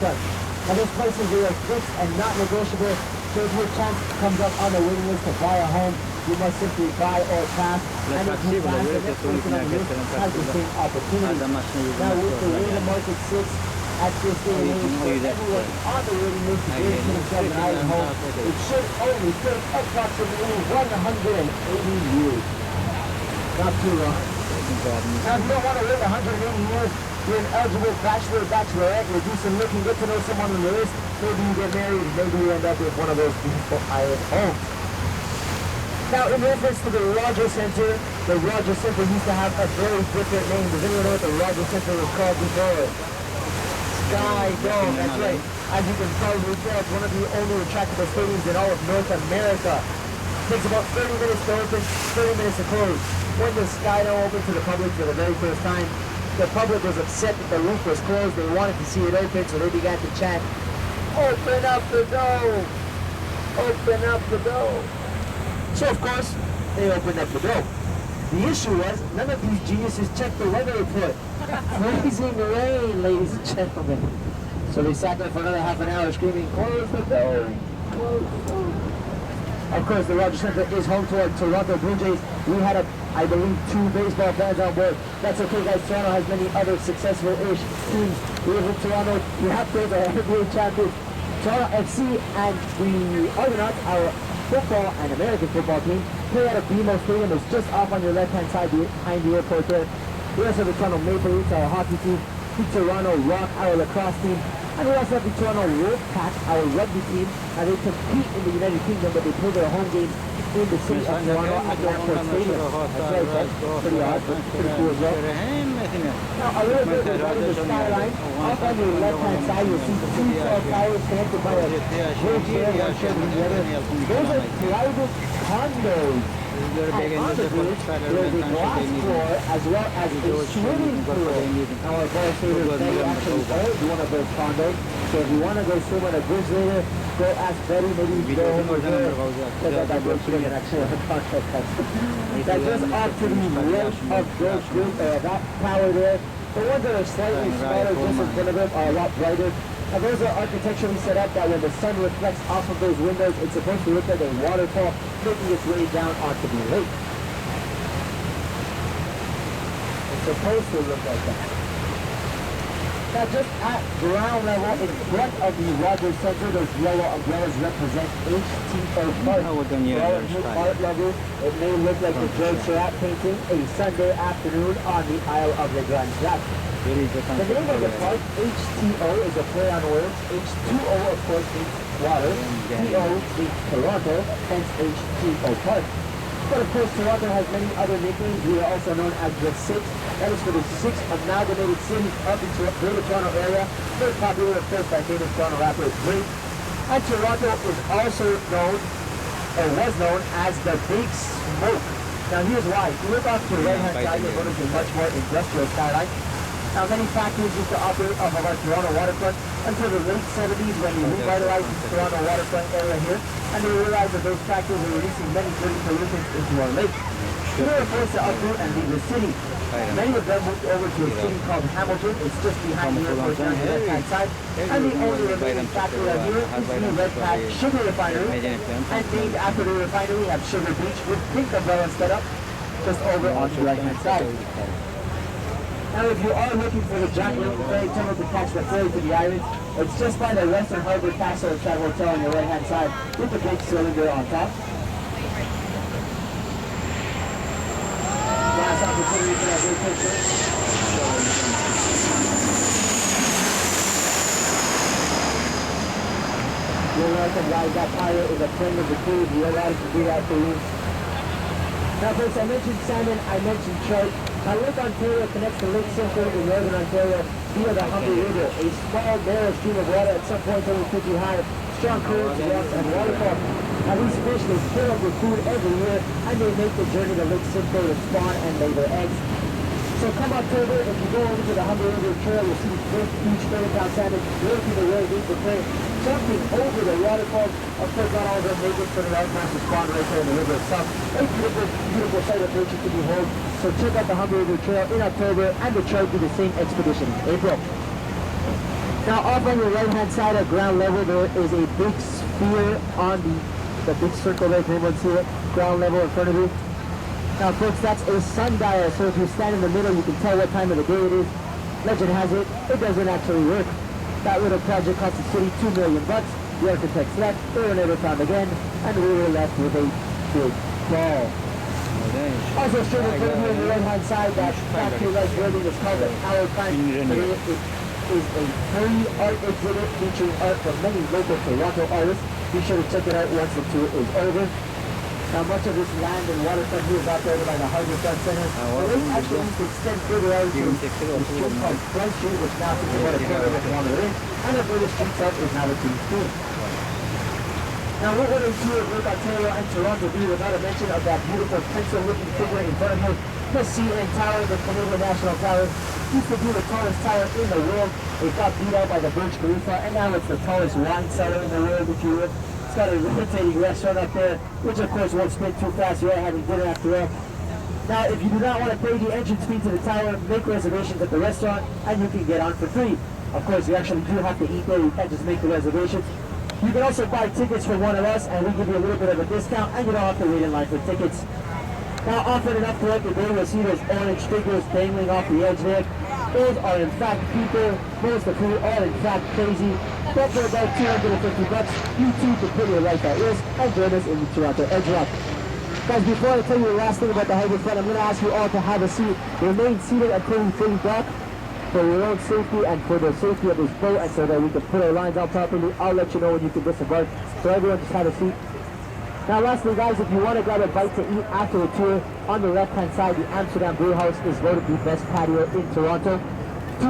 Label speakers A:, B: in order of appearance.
A: Now this place is either fixed and not negotiable, so if your chance comes up on the waiting list to buy a home, you must simply buy or pass, and if you pass, the next person on the list has the same opportunity. Now with the way the market sits, at this day and age, for everyone on the waiting list to get themselves an island home, it should only take approximately 180 years. Not too long. Now if you don't want to wait 180 years, you're an eligible bachelor or bachelorette, you do some looking, get to know someone on the list, maybe you get married, maybe you end up with one of those beautiful island homes. Now in reference to the Rogers Center used to have a very different name. Does anyone know what the Rogers Center was called before? Sky Dome, that's right. As you can probably tell, it's one of the only retractable stadiums in all of North America. It takes about 30 minutes to open, 30 minutes to close. When the Sky Dome opened to the public for the very first time, the public was upset that the roof was closed. They wanted to see it open, so they began to chant, "Open up the dome! Open up the dome!" So of course, they opened up the dome. The issue was, none of these geniuses checked the weather report. Freezing rain, ladies and gentlemen. So they sat there for another half an hour screaming, "Close the dome! Close the dome!" Of course, the Rogers Center is home to our Toronto Blue Jays. We had, I believe, 2 baseball fans on board. That's okay, guys. Toronto has many other successful-ish teams. We live in Toronto. We have those are NBA champions, Toronto FC, and the Argonauts, our football and American football team, play at a BMO Stadium. It's just off on your left-hand side behind the airport there. We also have the Toronto Maple Leafs, our hockey team, the Toronto Rock, our lacrosse team, and we also have the Toronto Wolfpack, our rugby team, and they compete in the United Kingdom, but they play their home games in the city of Toronto at the Airport Stadium. That's right, that's pretty odd, but pretty cool as well. Now, a little bit regarding the skyline, up on your left-hand side, you'll see 2 tall towers connected by a bridge there, one sharing the other. Those are private condos. And on the bridge, there's a glass floor as well as a swimming pool. Now, our bartenders may actually own one of those condos, so if you want to go swim on a bridge later, go ask Betty, maybe you go over there, check out that bridge, she doesn't actually have a contract. That goes off to the right of those group, that tower there. The ones that are slightly smaller, just in front of them, are a lot brighter. Now those are architecturally set up that when the sun reflects off of those windows, it's supposed to look like a waterfall making its way down onto the lake. It's supposed to look like that. Now just at ground level, in front of the Rogers Center, those yellow umbrellas represent HTO Park. Art level, it may look like the George Seurat painting, A Sunday Afternoon on the Isle of the Grand Jacques. The name of the park, HTO, is a play on words. H2O, of course, means water. TO means Toronto, hence HTO Park. But of course, Toronto has many other nicknames. We are also known as the Six. That is for the 6 amalgamated cities up in the Greater Toronto area. Very popular, of course, by famous Toronto rapper Drake. And Toronto is also known, or was known, as the Big Smoke. Now here's why. If you look off to the right-hand side, you're going to see much more industrial skyline. Now, many factories used to operate off of our Toronto waterfront until the late 70s when we revitalized the Toronto waterfront area here, and they realized that those factories were releasing many dirty pollutants into our lake. So they were forced to uproot and leave the city. Many of them moved over to a city called Hamilton. It's just behind the airport on the left-hand side. And the only remaining factory out here is the Red Pack Sugar Refinery. And named after the refinery, we have Sugar Beach with pink umbrellas set up just over on the right-hand side. Now, if you are looking for the Jack Lake Ferry Tunnel to catch the ferry to the islands, it's just by the Western Harbor Castle Chat Hotel on your right-hand side with the big cylinder on top. Last opportunity for that big picture. You're welcome, guys. That pirate is a friend of the crew. We allowed to do that for you. Now, first, I mentioned salmon, I mentioned trout. Now, Lake Ontario connects to Lake Simcoe in northern Ontario via the Humber River, a small, narrow stream of water at some points only 50 high, strong currents, rocks, and waterfall. Now, these fish, they fill up with food every year, and they make the journey to Lake Simcoe to spawn and lay their eggs. So come October, if you go over to the Humber River Trail, you'll see big, huge spray-down salmon, really people really need to play, jumping over the waterfalls. Of course, not all of them make it for the right time to spawn right there in the river itself. A beautiful, beautiful sight of nature to behold. So check out the Humber River Trail in October, and the trout do the same expedition in April. Now off on your right hand side at ground level, there is a big sphere on the big circle there. Can anyone see it? Ground level in front of you. Now folks, that's a sundial, so if you stand in the middle, you can tell what time of the day it is. Legend has it, it doesn't actually work. That little project cost the city $2 million. The architects left, they were never found again, and we were left with a big ball. Also straight in front of you on the right hand side, that factory-like building is called the Power Plant. It is a free art exhibit featuring art from many local Toronto artists. Be sure to check it out once the tour is over. Now much of this land and waterfront here is operated by the Harbourfront Center. The lake actually used to extend further out to a street called Front Street, which now is about a quarter of a kilometer in, and a further street up is now the King's Street. Now what would a tour of Lake Ontario and Toronto be without a mention of that beautiful pencil-looking figure in front of you? The CN Tower, the Canadian National Tower, used to be the tallest tower in the world. It got beat out by the Burj Khalifa, and now it's the tallest wine cellar in the world, if you will. It's got a rotating restaurant up there, which of course won't spin too fast. You're having dinner after all. Now, if you do not want to pay the entrance fee to the tower, make reservations at the restaurant, and you can get on for free. Of course, you actually do have to eat there. You can't just make the reservations. You can also buy tickets from one of us, and we give you a little bit of a discount, and you don't have to wait in line for tickets. Now, often enough throughout the day, you'll see those orange figures dangling off the edge there. Those are in fact people, most of who are in fact crazy. But for about $250, you too can put your life at risk and join us in the Toronto Edge Rock. Guys, before I tell you the last thing about the Harbourfront, I'm going to ask you all to have a seat. Remain seated until we fully dock for your own safety and for the safety of this boat, and so that we can put our lines out properly. I'll let you know when you can disembark. So everyone just have a seat. Now lastly guys, if you want to grab a bite to eat after the tour, on the left hand side, the Amsterdam Brew House is voted the best patio in Toronto.